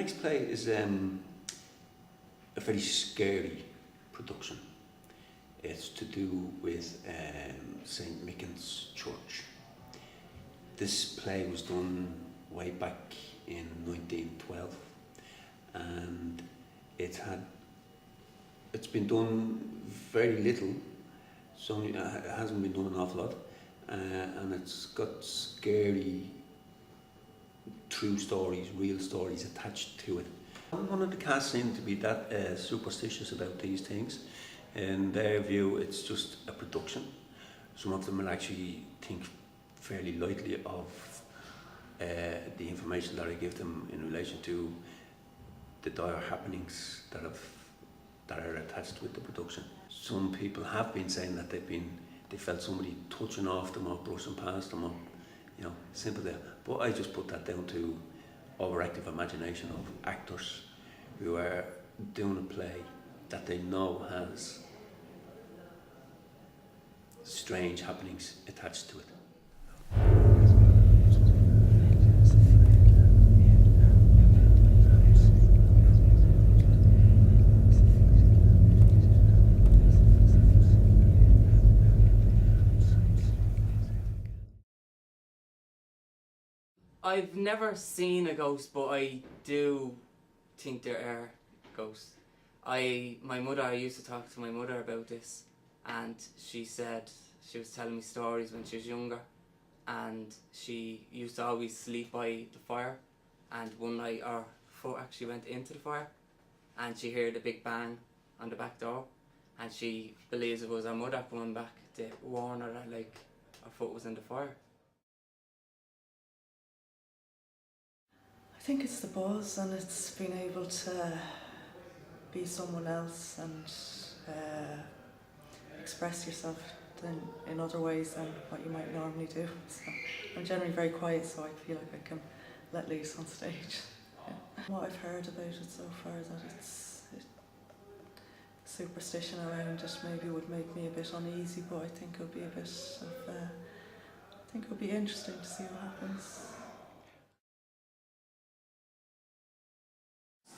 next play is a very scary production. It's to do with St. Michan's Church. This play was done way back in 1912, and it's been done very little, so it hasn't been done an awful lot, and it's got scary, true stories, real stories attached to it. None of the cast seem to be that superstitious about these things. In their view, it's just a production. Some of them will actually think fairly lightly of the information that I give them in relation to the dire happenings that are attached with the production. Some people have been saying that they felt somebody touching off them or brushing past them, or simple there. But I just put that down to overactive imagination of actors who are doing a play that they know has strange happenings attached to it. I've never seen a ghost, but I do think there are ghosts. I used to talk to my mother about this, and she said she was telling me stories when she was younger, and she used to always sleep by the fire, and one night her foot actually went into the fire, and she heard a big bang on the back door, and she believes it was her mother coming back to warn her that her foot was in the fire. I think it's the buzz, and it's being able to be someone else and express yourself in other ways than what you might normally do. So I'm generally very quiet, so I feel like I can let loose on stage. Yeah. What I've heard about it so far is that superstition around it maybe would make me a bit uneasy, but I think it'll be a bit of I think it'll be interesting to see what happens.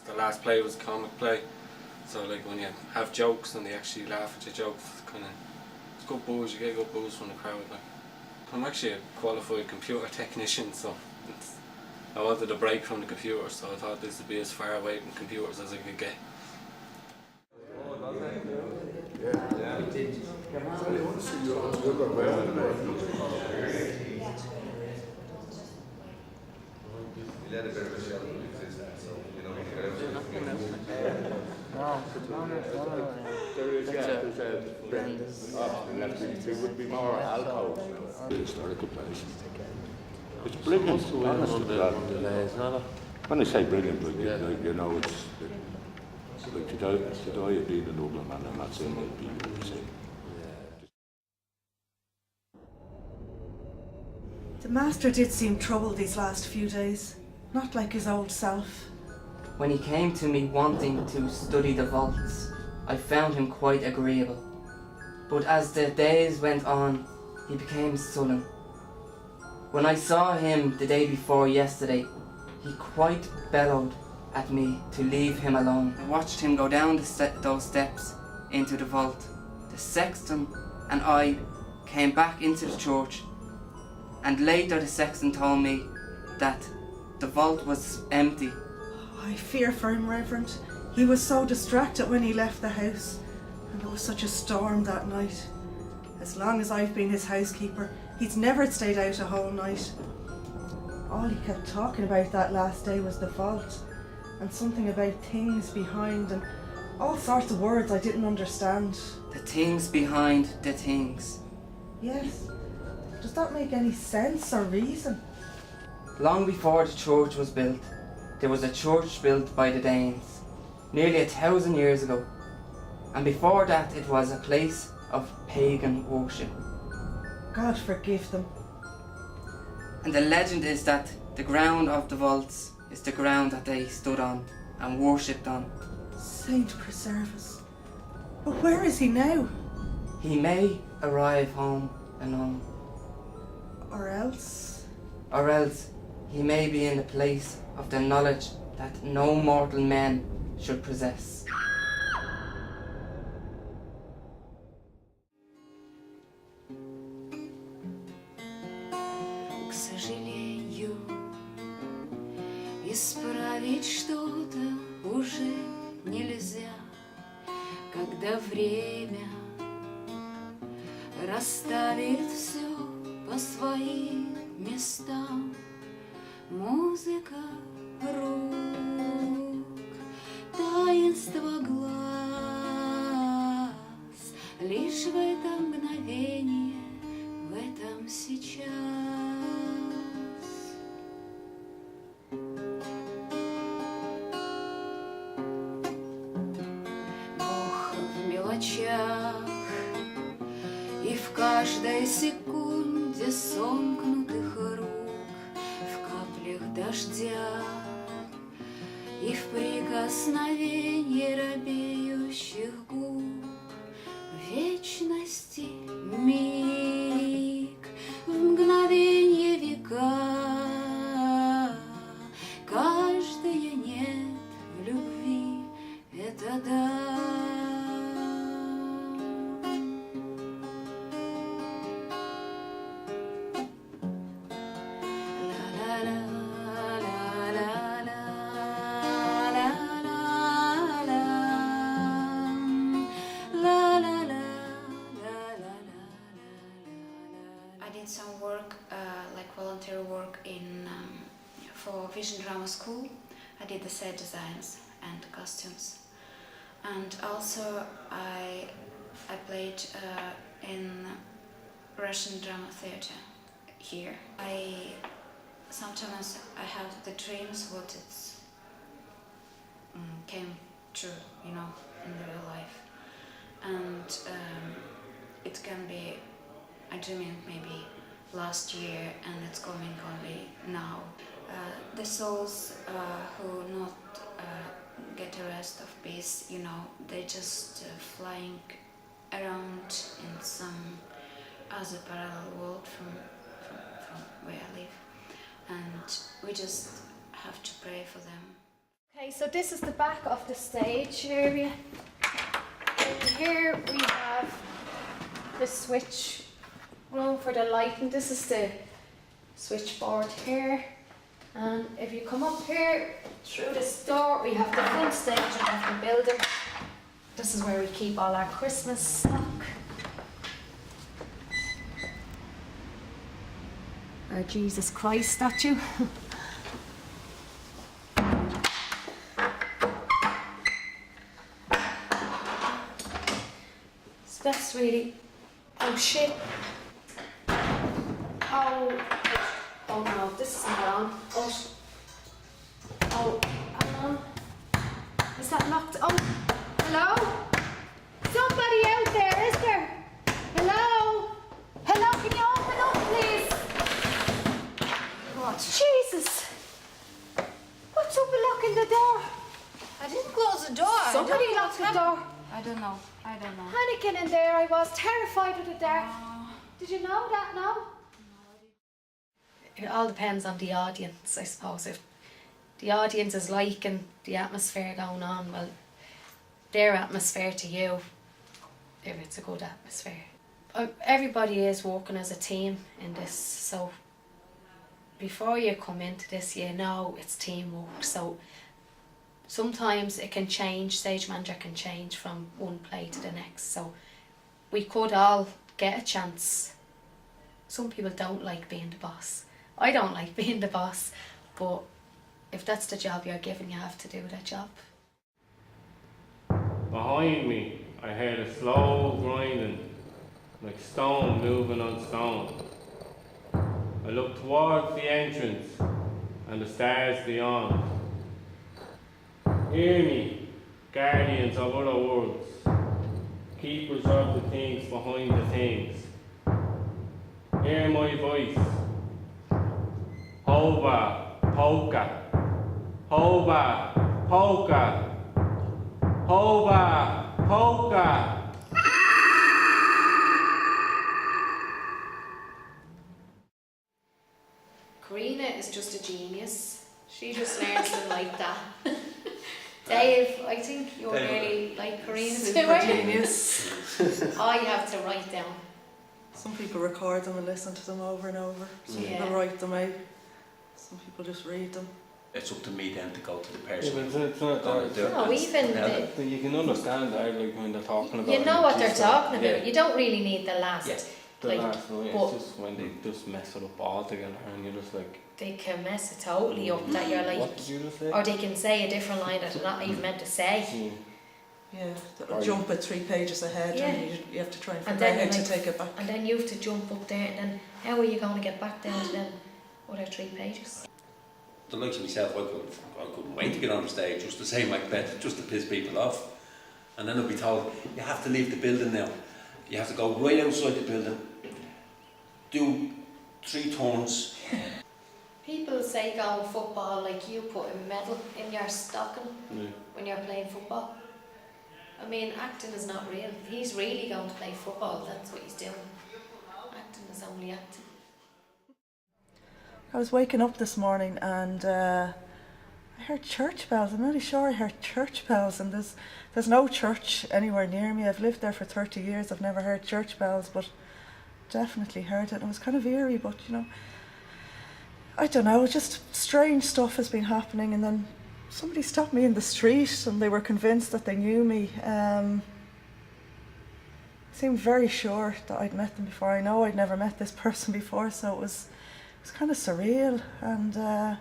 The last play was a comic play, so when you have jokes and they actually laugh at your jokes, it's good buzz, you get good buzz from the crowd. I'm actually a qualified computer technician, so I wanted a break from the computer, so I thought this would be as far away from computers as I could get. would be more alcohol. Historical place. It's brilliant. When I say brilliant, it's like to die of being a nobleman, and that's in what people would say. The master did seem troubled these last few days, not like his old self. When he came to me wanting to study the vaults, I found him quite agreeable. But as the days went on, he became sullen. When I saw him the day before yesterday, he quite bellowed at me to leave him alone. I watched him go down those steps into the vault. The sexton and I came back into the church, and later the sexton told me that the vault was empty. I fear for him, Reverend. He was so distracted when he left the house, and there was such a storm that night. As long as I've been his housekeeper, he's never stayed out a whole night. All he kept talking about that last day was the vault, and something about things behind, and all sorts of words I didn't understand. The things behind the things. Yes. Does that make any sense or reason? Long before the church was built, there was a church built by the Danes, nearly 1,000 years ago. And before that it was a place of pagan worship. God forgive them. And the legend is that the ground of the vaults is the ground that they stood on and worshipped on. Saint preserve us. But where is he now? He may arrive home anon. Or else? Or else he may be in the place of the knowledge that no mortal man should possess. К сожалению, исправить что-то уже нельзя, когда время расставит все по своим местам. Музыка рук, таинство глаз, лишь в это мгновение, в этом сейчас. Бог в мелочах и в каждой секунде сомкнутых рук, в каплях дождя и в прикосновении робеющих губ, в вечности миг, в мгновенье века. Каждое нет в любви — это да. I did some work, like volunteer work for Vision Drama School. I did the set designs and costumes, and also I played in Russian drama theatre here. Sometimes I have the dreams what it's came true, you know, in real life, and it can be I dreamed maybe last year and it's coming only now. The souls who not get a rest of peace, you know, they just flying around in some other parallel world from where I live, and we just have to pray for them. Okay, so this is the back of the stage area. And here we have the switch room for the lighting. This is the switchboard here. And if you come up here through this door, we have the front stage of the building. This is where we keep all our Christmas stock. Our Jesus Christ statue. So that's really, oh shit. Oh no, this is not on. Oh, hang on. Is that locked? Oh, hello? Somebody out there, is there? Hello? Hello, can you open up, please? What? Jesus! What's up with locking the door? I didn't close the door. Somebody locked the door. I don't know. Panicking in there, I was terrified of the dark. Did you know that, no? It all depends on the audience, I suppose. If the audience is liking the atmosphere going on, well, their atmosphere to you, if it's a good atmosphere. Everybody is working as a team in this, so before you come into this, you know it's teamwork. So sometimes it can change, stage manager can change from one play to the next. So we could all get a chance. Some people don't like being the boss. I don't like being the boss, but if that's the job you're given, you have to do that job. Behind me, I heard a slow grinding, like stone moving on stone. I looked towards the entrance and the stars beyond. Hear me, guardians of other worlds, keepers of the things behind the things. Hear my voice. Hova, polka. Hova, polka. Hova, polka. Karina is just a genius. She just learns them like that. Dave, I think you're really like Karina too, Super aren't you? genius. I have to write down. Some people record them and listen to them over and over. Some Yeah. people write them out. Some people just read them. It's up to me then to go to the Yeah, person. but it's not that. No, even But you can understand that, like when they're talking about you know what they're talking about. Yeah. You don't really need the last. Yeah. The Like, last one, but- it's just when they just mess it up altogether and you're just like, They can mess it totally up that you're like, what did you just say? or they can say a different line that they're not even meant to say. Mm. Yeah, they'll Or jump it 3 pages ahead Yeah. and you have to try and And figure out then how to like- take it back. And then you have to jump up there, and then how are you going to get back down to them other 3 pages? The likes of myself, I couldn't wait to get on the stage just to say Macbeth, just to piss people off. And then I'd be told, you have to leave the building now. You have to go right outside the building, do 3 turns. People say going football like you put a medal in your stocking Yeah. when you're playing football. I mean, acting is not real. He's really going to play football, that's what he's doing. Acting is only acting. I was waking up this morning and I heard church bells. I'm really sure I heard church bells, and there's no church anywhere near me. I've lived there for 30 years. I've never heard church bells, but definitely heard it. And it was kind of eerie, but you know, I don't know, just strange stuff has been happening. And then somebody stopped me in the street and they were convinced that they knew me. Seemed very sure that I'd met them before. I know I'd never met this person before, so it was kind of surreal and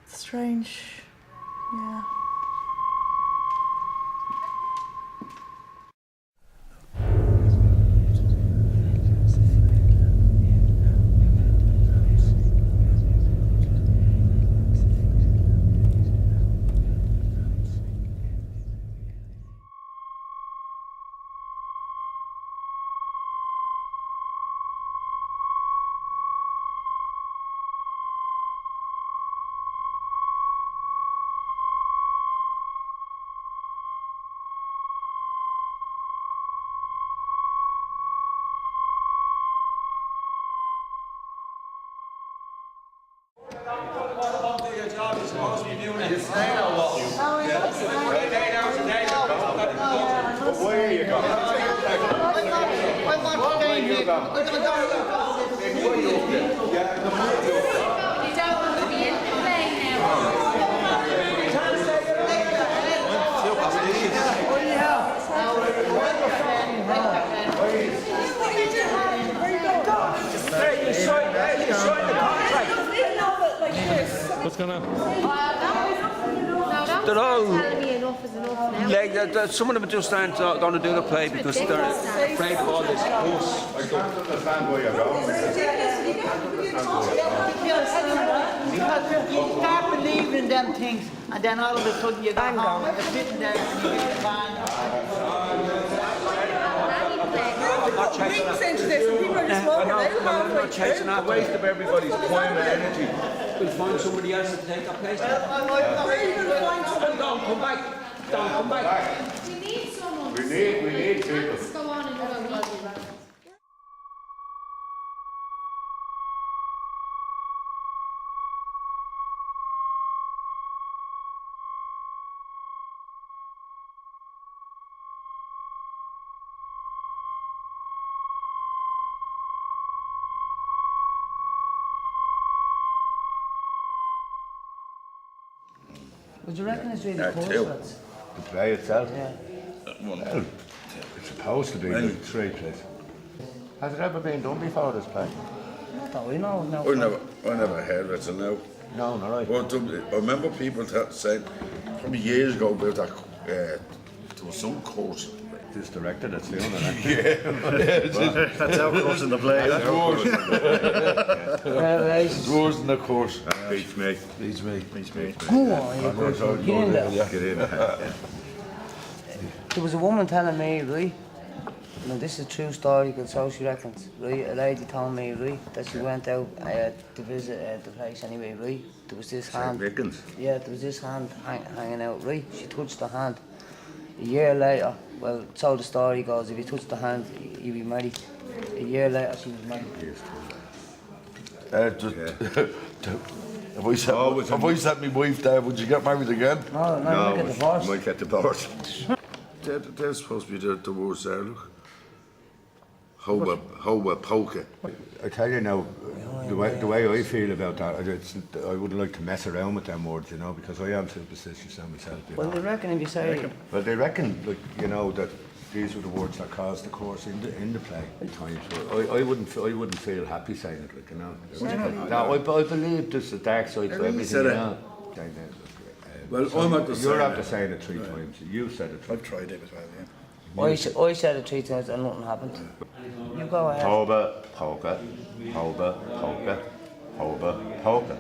strange. Yeah. What's going on? They're all, Telling me enough is enough now. like, some of them just aren't going to do the play because they're afraid of all this fuss. I don't understand where you're going. Because you start believing in them things, and then all of a sudden you go home and you're sitting there and you get a bang. Weeks into this and people are just walking out I'm not chasing that. Waste of everybody's time and energy. We'll find somebody else to take that place. Where are you going to find someone? Don't come back. Don't come back. We need someone. We need people. Let's go on another week. Would you reckon it's really Yeah, close, two. lads? The play itself? Yeah. Well, it's supposed to be the 3 plays. Has it ever been done before, this play? Not that we know, no. I never heard of it, so no. No, not right. Well, I remember people saying, probably years ago, about that, there was some course. This director that's doing it. That's our course in the play. That's worse. Revelations. Worse than the course. Beats me. Beats me. Go on, you could get in there. Get in there. There was a woman telling me, right? Now this is a true story, because so she reckons, right? A lady told me, right, that she went out to visit the place anyway, right? There was this hand. Dickens. Yeah, there was this hand hanging out, right? She touched the hand. A year later, well, so the story goes, if you touch the hand, you'll be married. A year later, she was married. If I set my wife there, would you get married again? No, no, you get divorced. You might get divorced. They're supposed to be the worst there, look. How about poker? I tell you now, the way I feel about that, I wouldn't like to mess around with them words, you know, because I am superstitious myself. You Well, know. they reckon if you say... Well, they reckon, like, you know, that these were the words that caused the course in the play at times. But I wouldn't feel happy saying it, like, you know. I believe there's a dark side to everything, you know. Well, So I'm at the you're same. after saying it 3 times. You said it 3 I've tried it as well, yeah. I said it 3 times and nothing happened. You go ahead. Hoba, poker, hoba, poker, hoba, poker.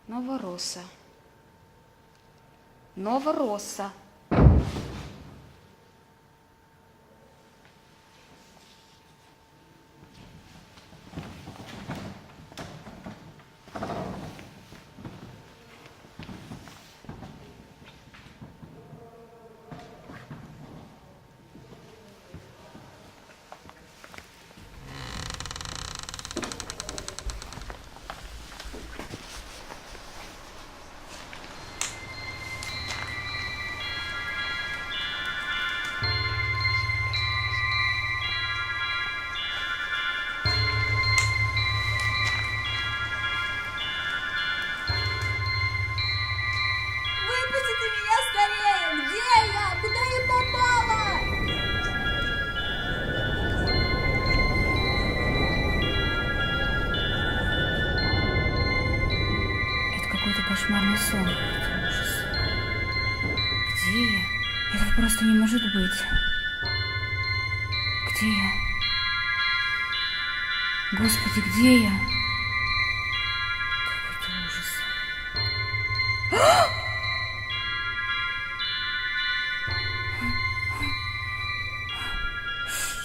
Novorossa. Novorossa. Выпустите меня скорее! Где я? Куда я попала? Это какой-то кошмарный сон. Это ужас. Где я? Этого просто не может быть. Где я? Господи, где я? Какой-то ужас.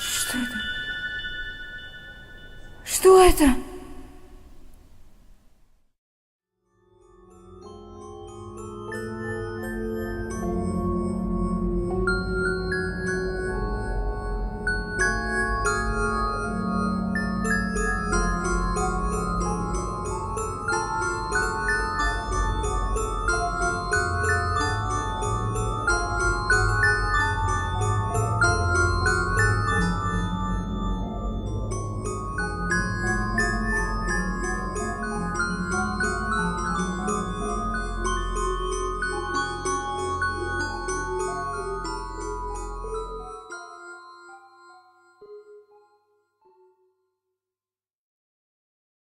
Что это? Что это?